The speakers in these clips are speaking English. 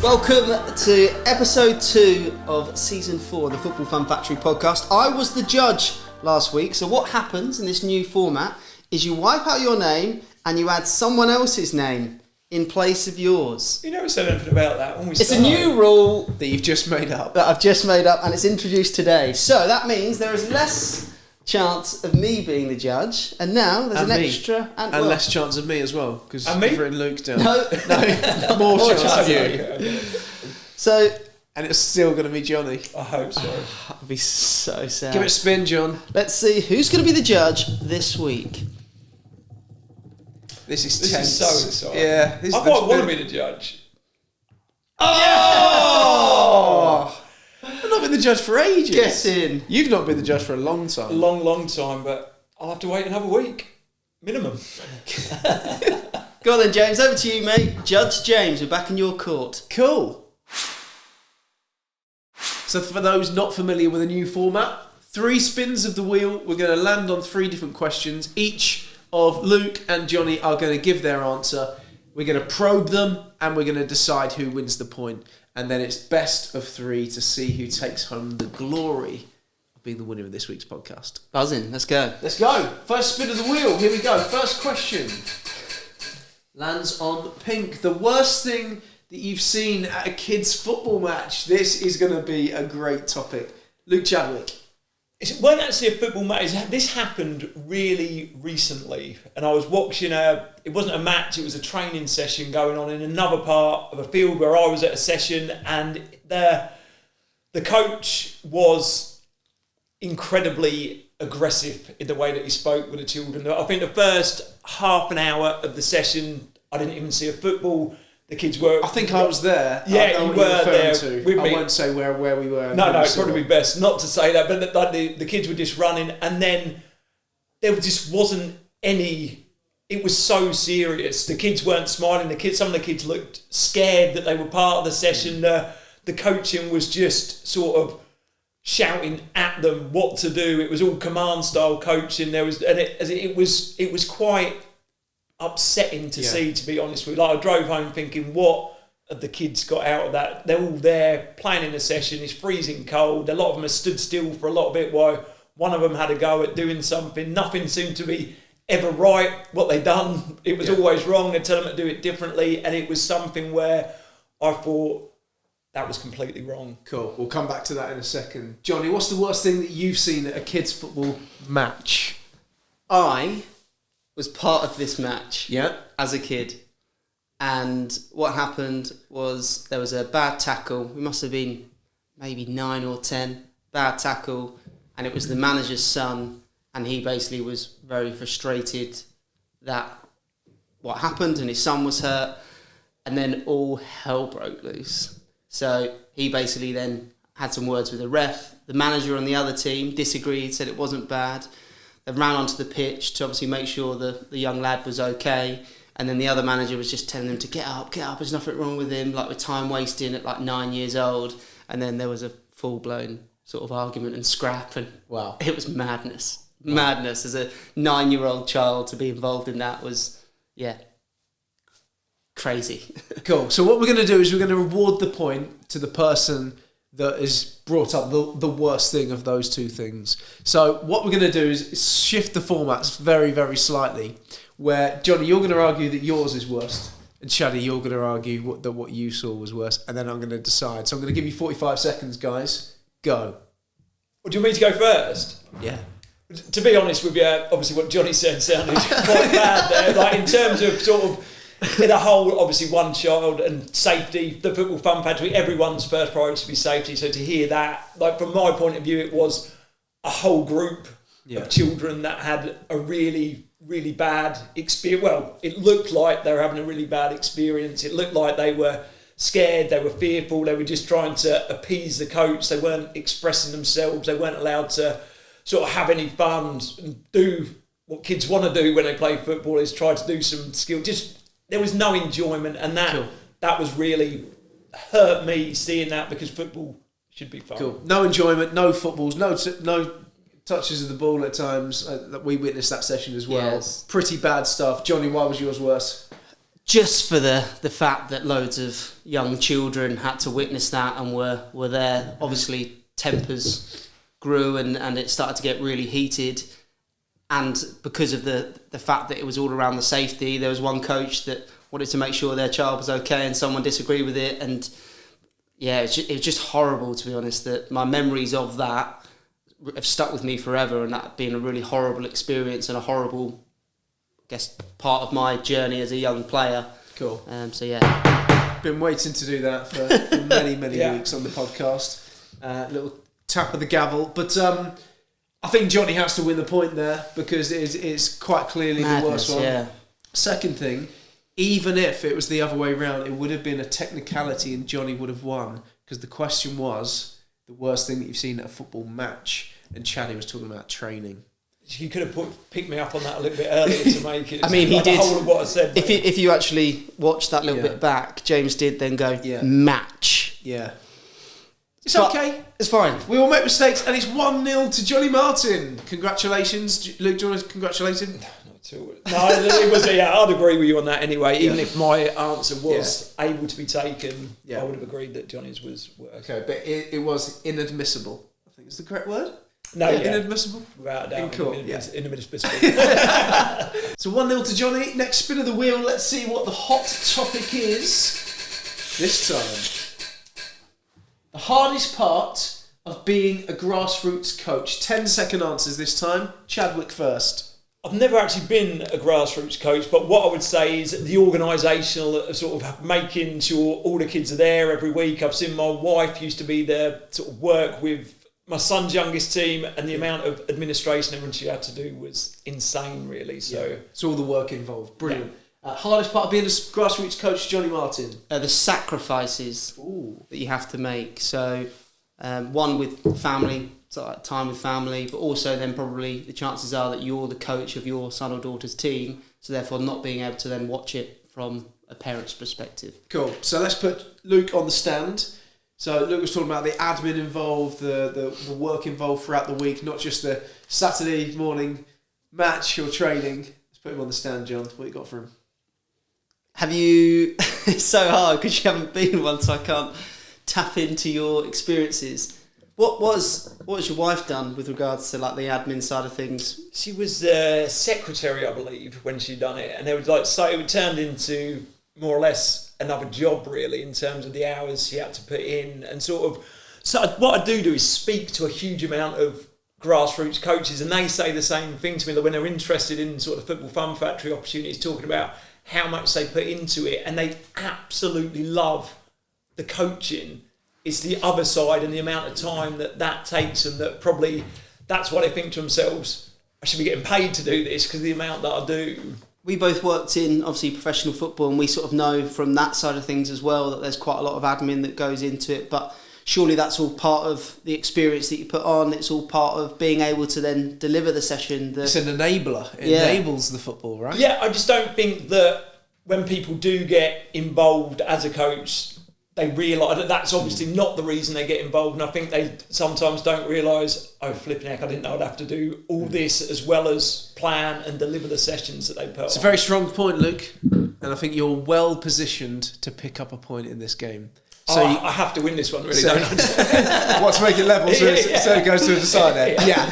Welcome to episode 2 of season 4 of the Football Fun Factory podcast. I was the judge last week, so what happens in this new format is you wipe out your name and you add someone else's name in place of yours. You never said anything about that when we It's started. a new rule that you've just made up. that I've just made up and it's introduced today. So that means there is less chance of me being the judge, and now there's And an me. extra And well, less chance of me as well, because And me? you've written Luke down. No, More chance of Okay, you. okay. so And it's still going to be Johnny. I hope so. I'd be so sad. Give it a spin, John. Let's see who's going to be the judge this week. This is This tense. is so exciting. Yeah. This I is quite want to be the judge. Oh! I've not been the judge for ages. Get in. You've not been the judge for a long A time. long time, but I'll have to wait another week. Minimum. Go on then, James. Over to you, mate. Judge James, we're back in your court. Cool. So for those not familiar with the new format, 3 spins of the wheel. We're going to land on 3 different questions. Each of Luke and Johnny are going to give their answer. We're going to probe them and we're going to decide who wins the point. And then it's best of 3 to see who takes home the glory of being the winner of this week's podcast. Buzzing. Let's go. Let's go. First spin of the wheel. Here we go. First question. Lands on pink. The worst thing that you've seen at a kids' football match. This is going to be a great topic. Luke Chadwick. It weren't actually a football match. This happened really recently, and I was watching it wasn't a match, it was a training session going on in another part of a field where I was at a session, and the coach was incredibly aggressive in the way that he spoke with the children. I think the first half an hour of the session, I didn't even see a football. The kids were... I think I was there. Yeah, I know you what were you're referring there to. with I me. won't say where we were. No, it'd probably be best not to say that, but the kids were just running, and then there just wasn't any... It was so serious. The kids weren't smiling. Some of the kids looked scared that they were part of the session. The coaching was just sort of shouting at them what to do. It was all command style coaching. It was quite upsetting to see, to be honest with you. Like, I drove home thinking, what have the kids got out of that? They're all there playing in a session. It's freezing cold. A lot of them have stood still for a lot of it while one of them had a go at doing something. Nothing seemed to be ever right what they done. It was always wrong. They'd tell them to do it differently, and it was something where I thought that was completely wrong. Cool. We'll come back to that in a second. Johnny, what's the worst thing that you've seen at a kids' football match? I was part of this match Yeah. as a kid. And what happened was there was a bad tackle. We must have been maybe 9 or 10. Bad tackle. And it was the manager's son. And he basically was very frustrated that what happened and his son was hurt. And then all hell broke loose. So he basically then had some words with the ref. The manager on the other team disagreed, said it wasn't bad. They ran onto the pitch to obviously make sure the young lad was okay. And then the other manager was just telling them to get up, there's nothing wrong with him, like, we're time wasting at like 9 years old. And then there was a full-blown sort of argument and scrap, and Wow. it was madness. Madness. As a 9-year-old child to be involved in that was, crazy. Cool. So what we're going to do is we're going to reward the point to the person that has brought up the worst thing of those two things. So what we're going to do is shift the formats very, very slightly, where, Johnny, you're going to argue that yours is worst, and Shaddy, you're going to argue that what you saw was worse, and then I'm going to decide. So I'm going to give you 45 seconds, guys. Go. Well, do you want me to go first? Yeah. To be honest with you, obviously what Johnny said sounded quite bad there. Like, in terms of sort of in a whole, obviously one child and safety, the Football Fun Factory, everyone's first priority to be safety. So to hear that, like, from my point of view, it was a whole group of children that had a really, really bad experience. Well, it looked like they were having a really bad experience. It looked like they were scared, they were fearful, they were just trying to appease the coach. They weren't expressing themselves. They weren't allowed to sort of have any fun and do what kids want to do when they play football, is try to do some skill. Just, there was no enjoyment, and that was really hurt me seeing that, because football should be fun. Cool. No enjoyment, no footballs, no touches of the ball at times. That we witnessed that session as well. Yes. Pretty bad stuff. Johnny, why was yours worse? just for the fact that loads of young children had to witness that and were there. Obviously, tempers grew and it started to get really heated. And because of the fact that it was all around the safety, there was one coach that wanted to make sure their child was okay and someone disagreed with it. And yeah, it was just horrible, to be honest, that my memories of that have stuck with me forever, and that being a really horrible experience and a horrible, I guess, part of my journey as a young player. Cool. So yeah. Been waiting to do that for many weeks on the podcast. Little tap of the gavel. But I think Johnny has to win the point there because it's quite clearly Madness, the worst one. Yeah. Second thing, even if it was the other way round, it would have been a technicality and Johnny would have won because the question was the worst thing that you've seen at a football match, and Chaddy was talking about training. You could have picked me up on that a little bit earlier to make it. I mean, he did. The whole of what I said. If you actually watch that little bit back, James did then go match. Yeah. It's But okay. It's fine. We all make mistakes, and it's 1-0 to Johnny Martin. Congratulations, Luke. Do you want to congratulate him? No, it was. Yeah, I'd agree with you on that anyway. Even if my answer was able to be taken, I would have agreed that Johnny's was worse. Okay, but it was inadmissible. I think is the correct word. No, inadmissible. Without a doubt, In court, inadmissible. So 1-0 to Johnny. Next spin of the wheel. Let's see what the hot topic is this time. The hardest part of being a grassroots coach. 10-second answers this time. Chadwick first. I've never actually been a grassroots coach, but what I would say is the organisational sort of making sure all the kids are there every week. I've seen my wife used to be there, sort of work with my son's youngest team, and the amount of administration everyone she had to do was insane, really. So it's all the work involved. Brilliant. Hardest part of being a grassroots coach, Johnny Martin. The sacrifices that you have to make. So one with family. Time with family, but also then probably the chances are that you're the coach of your son or daughter's team, so therefore not being able to then watch it from a parent's perspective. Cool. So let's put Luke on the stand. So Luke was talking about the admin involved, the work involved throughout the week, not just the Saturday morning match or training. Let's put him on the stand, John. What you got for him? Have you... It's so hard because you haven't been one, so I can't tap into your experiences. What was your wife done with regards to like the admin side of things? She was secretary, I believe, when she done it, and it was it turned into more or less another job really in terms of the hours she had to put in and sort of. So what I do is speak to a huge amount of grassroots coaches, and they say the same thing to me that when they're interested in sort of Football Fun Factory opportunities, talking about how much they put into it, and they absolutely love the coaching. It's the other side and the amount of time that takes them that probably that's why they think to themselves, I should be getting paid to do this because of the amount that I do. We both worked in, obviously, professional football, and we sort of know from that side of things as well that there's quite a lot of admin that goes into it, but surely that's all part of the experience that you put on. It's all part of being able to then deliver the session. It's an enabler. It enables the football, right? Yeah, I just don't think that when people do get involved as a coach, they realise that that's obviously not the reason they get involved, and I think they sometimes don't realise, oh, flipping heck, I didn't know I'd have to do all this as well as plan and deliver the sessions that they put on. It's a very strong point, Luke, and I think you're well positioned to pick up a point in this game. So I have to win this one, really, don't I? What, to make it level so it goes to a decider? Yeah.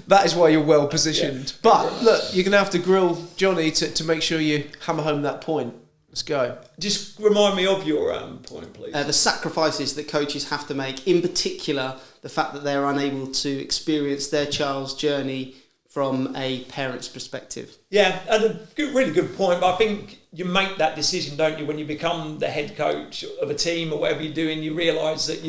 That is why you're well positioned. Yeah. But look, you're going to have to grill Johnny to make sure you hammer home that point. Let's go. Just remind me of your point, please. The sacrifices that coaches have to make, in particular, the fact that they're unable to experience their child's journey from a parent's perspective. Yeah, and a really good point. But I think you make that decision, don't you, when you become the head coach of a team or whatever you're doing, you realise that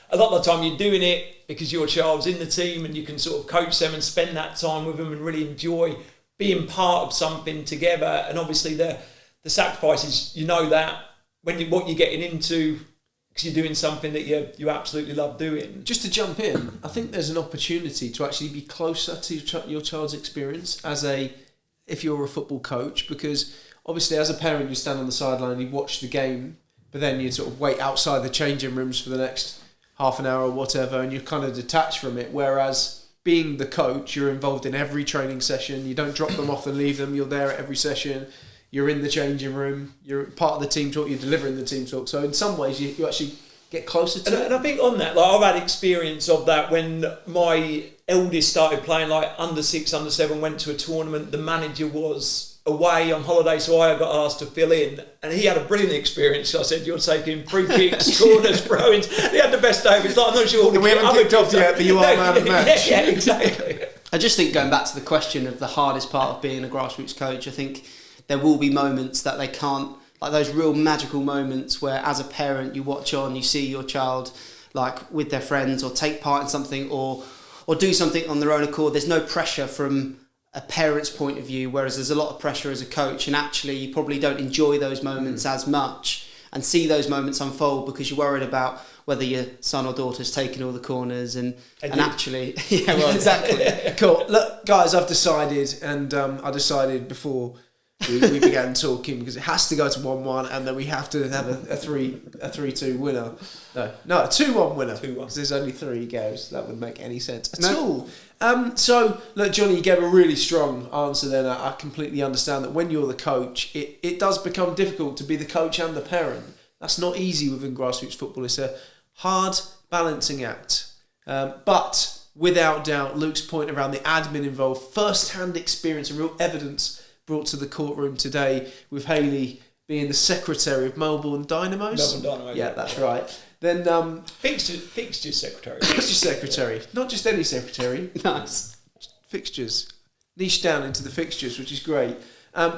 a lot of the time you're doing it because your child's in the team and you can sort of coach them and spend that time with them and really enjoy being part of something together. And obviously the sacrifices, you know that when what you're getting into because you're doing something that you absolutely love doing. Just to jump in, I think there's an opportunity to actually be closer to your child's experience if you're a football coach, because obviously as a parent you stand on the sideline and you watch the game, but then you sort of wait outside the changing rooms for the next half an hour or whatever, and you're kind of detached from it, whereas being the coach, you're involved in every training session. You don't drop them off and leave them. You're there at every session. you're in the changing room, you're part of the team talk, you're delivering the team talk. So in some ways, you actually get closer to it. And I think on that, like I've had experience of that when my eldest started playing like under 6, under 7, went to a tournament. The manager was away on holiday, so I got asked to fill in, and he had a brilliant experience. So I said, "You're taking free kicks, corners, throw-ins." He had the best day of his life. I'm not sure all the we haven't kicked off yet, but you are man of the match. Yeah, exactly. I just think going back to the question of the hardest part of being a grassroots coach, I think there will be moments that they can't, like those real magical moments where as a parent you watch on, you see your child like with their friends or take part in something or do something on their own accord. There's no pressure from a parent's point of view, whereas there's a lot of pressure as a coach, and actually you probably don't enjoy those moments as much and see those moments unfold because you're worried about whether your son or daughter's taking all the corners and actually yeah, well, exactly. Cool. Look, guys, I've decided, and I decided before we began talking, because it has to go to 1-1, and then we have to have a 3-2 winner. No, a 2-1 winner. 2-1. Because there's only 3 goes. That wouldn't make any sense at all. So, look, Johnny, you gave a really strong answer then. I completely understand that when you're the coach, it does become difficult to be the coach and the parent. That's not easy within grassroots football. It's a hard balancing act. But without doubt, Luke's point around the admin involved, first-hand experience and real evidence brought to the courtroom today with Hayley being the secretary of Melbourne Dynamos. Melbourne Dynamo. Yeah, that's right. Then fixtures secretary. Fixtures secretary. Not just any secretary. Nice. Fixtures. Niche down into the fixtures, which is great.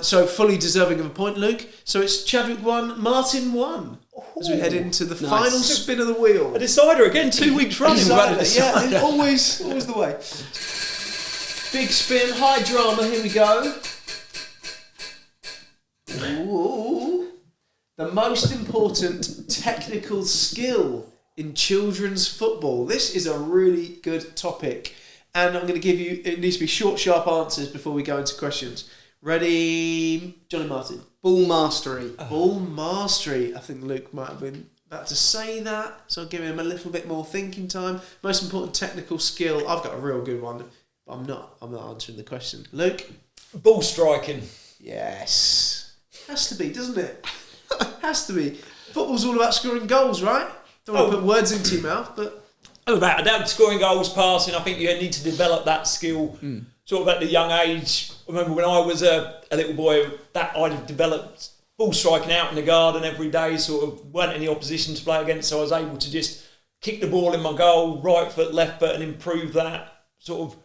So fully deserving of a point, Luke. So it's Chadwick 1, Martin 1. As we head into the final spin of the wheel. A decider again, 2 weeks running. Yeah, always the way. Big spin, high drama, here we go. Ooh. The most important technical skill in children's football. This is a really good topic. And I'm going to give you, it needs to be short, sharp answers before we go into questions. Ready, Johnny Martin? Ball mastery. Ball mastery. I think Luke might have been about to say that, so I'll give him a little bit more thinking time. Most important technical skill. I've got a real good one, but I'm not answering the question. Luke? Ball striking. Yes. Has to be, doesn't it? Has to be. Football's all about scoring goals, right? Don't want to put words into your mouth, but... About that, scoring goals, passing, I think you need to develop that skill sort of at the young age. I remember when I was a little boy, that I'd developed ball striking out in the garden every day, sort of weren't any opposition to play against, so I was able to just kick the ball in my goal, right foot, left foot, and improve that sort of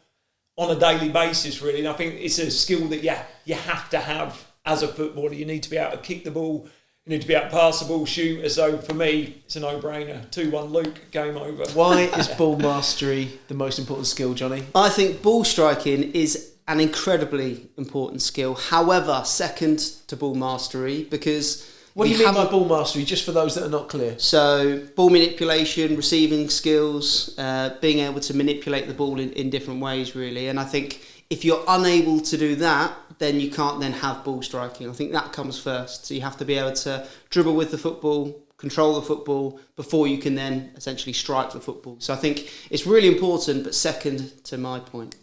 on a daily basis, really. And I think it's a skill that you have to have as a footballer. You need to be able to kick the ball, you need to be able to pass the ball, shoot. So for me, it's a no-brainer. 2-1 Luke, game over. Why is ball mastery the most important skill, Johnny? I think ball striking is an incredibly important skill. However, second to ball mastery, because... What do you mean by ball mastery, just for those that are not clear? So, ball manipulation, receiving skills, being able to manipulate the ball in different ways, really. And I think if you're unable to do that, then you can't then have ball striking. I think that comes first. So you have to be able to dribble with the football, control the football, before you can then essentially strike the football. So I think it's really important, but second to my point.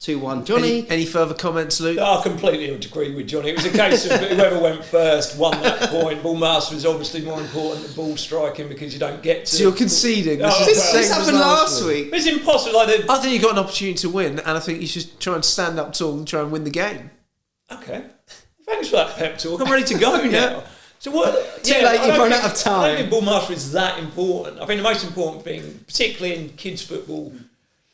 2-1. Johnny? Any further comments, Luke? I completely agree with Johnny. It was a case of whoever went first won that point. Ball mastery is obviously more important than ball striking because you don't get to... So you're conceding. This happened last week. It's impossible. I think you got an opportunity to win, and I think you should try and stand up tall and try and win the game. Okay. Thanks for that pep talk. I'm ready to go now. So what? Too late, you've run out of I time. don't think ball mastery is that important. I think the most important thing, particularly in kids football,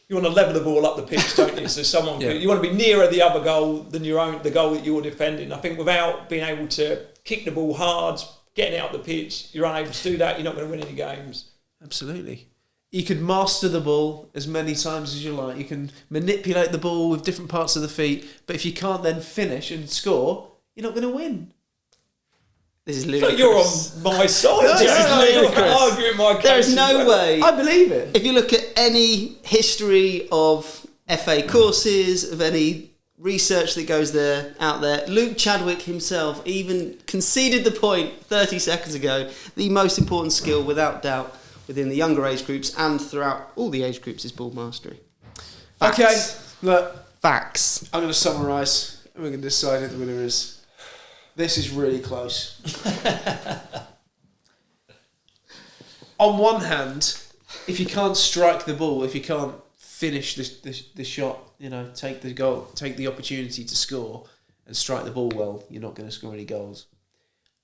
you want to level the ball up the pitch, don't you? So you want to be nearer the other goal than the goal that you're defending. I think without being able to kick the ball hard, getting it up the pitch, you're unable to do that, you're not going to win any games. Absolutely. You could master the ball as many times as you like. You can manipulate the ball with different parts of the feet, but if you can't then finish and score, you're not going to win. This is ludicrous. So you're on my side. You're arguing my case. There is no way. I believe it. If you look at any history of FA courses, of any research that goes out there, Luke Chadwick himself even conceded the point 30 seconds ago. The most important skill, without doubt, within the younger age groups and throughout all the age groups is ball mastery. Facts. Okay, look. Facts. I'm going to summarise and we're going to decide who the winner is. This is really close. On one hand, if you can't strike the ball, if you can't finish the shot, take the goal, take the opportunity to score and strike the ball well, you're not going to score any goals.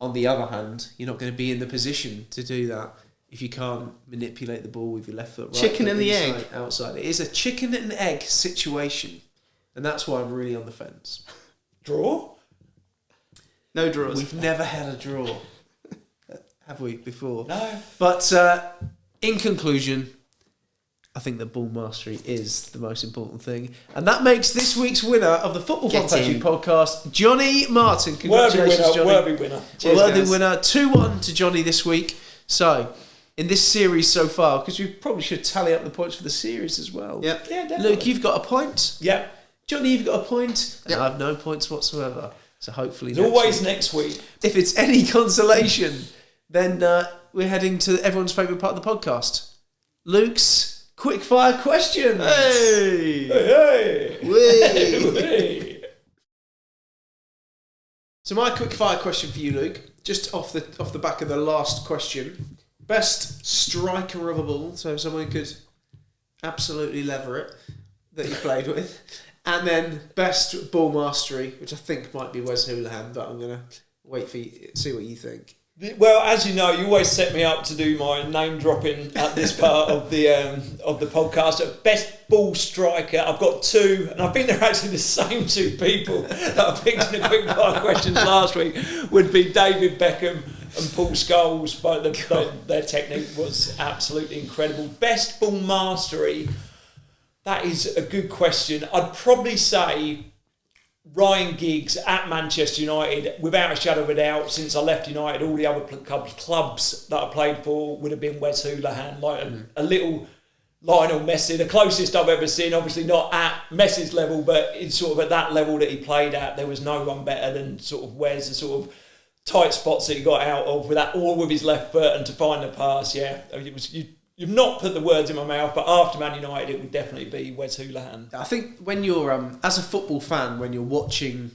On the other hand, you're not going to be in the position to do that if you can't manipulate the ball with your left foot, right chicken foot, and the inside, egg. outside. It is a chicken and egg situation, and that's why I'm really on the fence. Draw? No draws. We've never had a draw, have we, before? No. But in conclusion, I think that ball mastery is the most important thing. And that makes this week's winner of the Football Fantasy Podcast, Johnny Martin. Congratulations, Johnny. Worthy winner. Cheers, Worthy guys. winner. 2-1 to Johnny this week. So, in this series so far, because we probably should tally up the points for the series as well. Yep. Yeah, definitely. Luke, you've got a point. Yep. Johnny, you've got a point. And Yep. I have no points whatsoever. So hopefully It's always next week. if it's any consolation, then we're heading to everyone's favourite part of the podcast. Luke's quickfire questions. Hey! Hey! Whee! Hey! So my quickfire question for you, Luke, just off the back of the last question. Best striker of a ball, so someone who could absolutely lever it, that you played with. And then best ball mastery, which I think might be Wes Hoolahan, but I'm going to wait for you, see what you think. Well, as you know, you always set me up to do my name dropping at this part of the podcast. Best ball striker, I've got two, and I think they're actually the same two people that I picked in the quickfire questions last week. Would be David Beckham and Paul Scholes, but their technique was absolutely incredible. Best ball mastery, that is a good question. I'd probably say Ryan Giggs at Manchester United, without a shadow of a doubt. Since I left United, all the other clubs that I played for would have been Wes Hoolahan, like a little Lionel Messi, the closest I've ever seen. Obviously not at Messi's level, but it's sort of at that level that he played at. There was no one better than sort of Wes, the sort of tight spots that he got out of with that, all with his left foot, and to find the pass. Yeah, it was You've not put the words in my mouth, but after Man United, it would definitely be Wes Hoolahan. I think when you're, as a football fan, when you're watching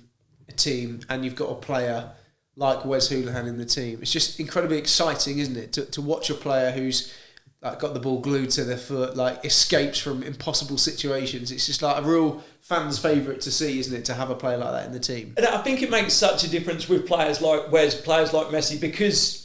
a team and you've got a player like Wes Hoolahan in the team, it's just incredibly exciting, isn't it? To watch a player who's like got the ball glued to their foot, like escapes from impossible situations. It's just like a real fan's favourite to see, isn't it? To have a player like that in the team. And I think it makes such a difference with players like Wes, players like Messi, because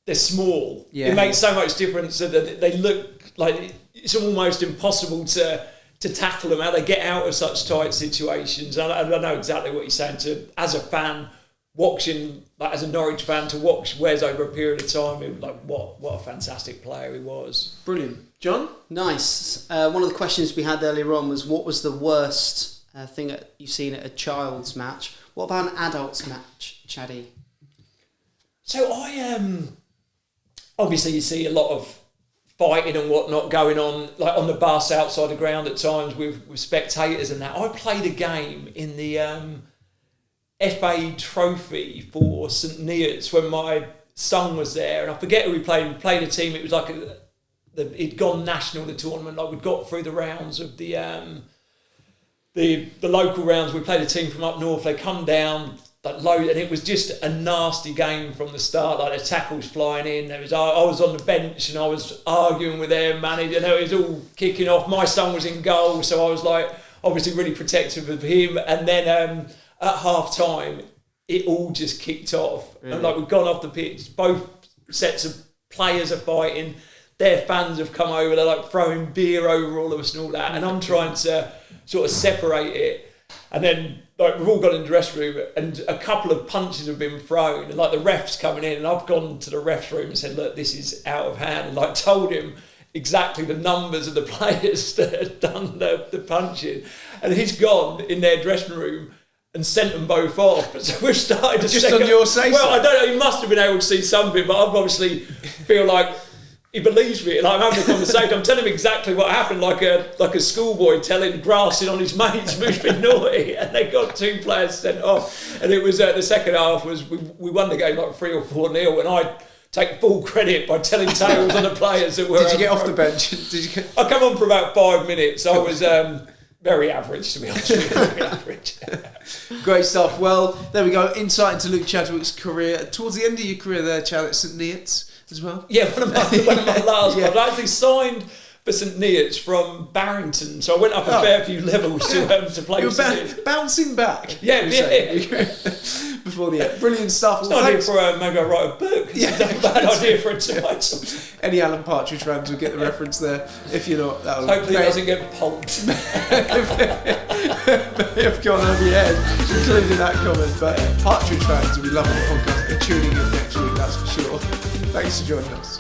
they're small. Yeah. It makes so much difference that they look like it's almost impossible to tackle them, how they get out of such tight situations. And I know exactly what you're saying. As a fan, watching, like as a Norwich fan, to watch Wes over a period of time, it was like what a fantastic player he was. Brilliant. John? Nice. One of the questions we had earlier on was, what was the worst thing that you've seen at a child's match? What about an adult's match, Chaddy? So obviously you see a lot of fighting and whatnot going on, like on the bus outside the ground at times with spectators and that. I played a game in the FA Trophy for St Neots when my son was there, and I forget who we played. We played a team. It was like it'd gone national, the tournament. Like we'd got through the rounds of the local rounds. We played a team from up north. They come down. Load, and it was just a nasty game from the start. Like the tackles flying in. I was on the bench and I was arguing with their manager. It was all kicking off. My son was in goal, so I was like obviously really protective of him. And then at half time, it all just kicked off. Really? And like we've gone off the pitch. Both sets of players are fighting. Their fans have come over. They're like throwing beer over all of us and all that. And I'm trying to sort of separate it. And then like we've all gone in the dressing room and a couple of punches have been thrown and like the ref's coming in, and I've gone to the ref's room and said, look, this is out of hand, and like told him exactly the numbers of the players that had done the punching, and he's gone in their dressing room and sent them both off. So we've started to just on your say. Well, I don't know, he must have been able to see something, but I obviously feel like he believes me, and I'm having a conversation. I'm telling him exactly what happened, like a schoolboy grassing on his mates who's been naughty, and they got two players sent off. And it was the second half was we won the game like 3 or 4-0, and I take full credit by telling tales on the players that were. Did you get off the bench? I come on for about 5 minutes. I was. Very average, to be honest with you. Very average. Great stuff. Well, there we go. Insight into Luke Chadwick's career. Towards the end of your career there, Chad, at St Neots as well. Yeah, one of my last clubs. I actually signed for St Neots from Barrington, so I went up a fair few levels to play for St Neots. Bouncing back. Yeah. Before the end. Brilliant stuff. It's an idea for maybe I write a book. It's a bad idea for a title. Any Alan Partridge fans will get the reference there. If you're not, that'll hopefully it doesn't get pulped. May have gone over your head, including that comment. But Partridge fans will be loving the podcast and tuning in next week, that's for sure. Thanks for joining us.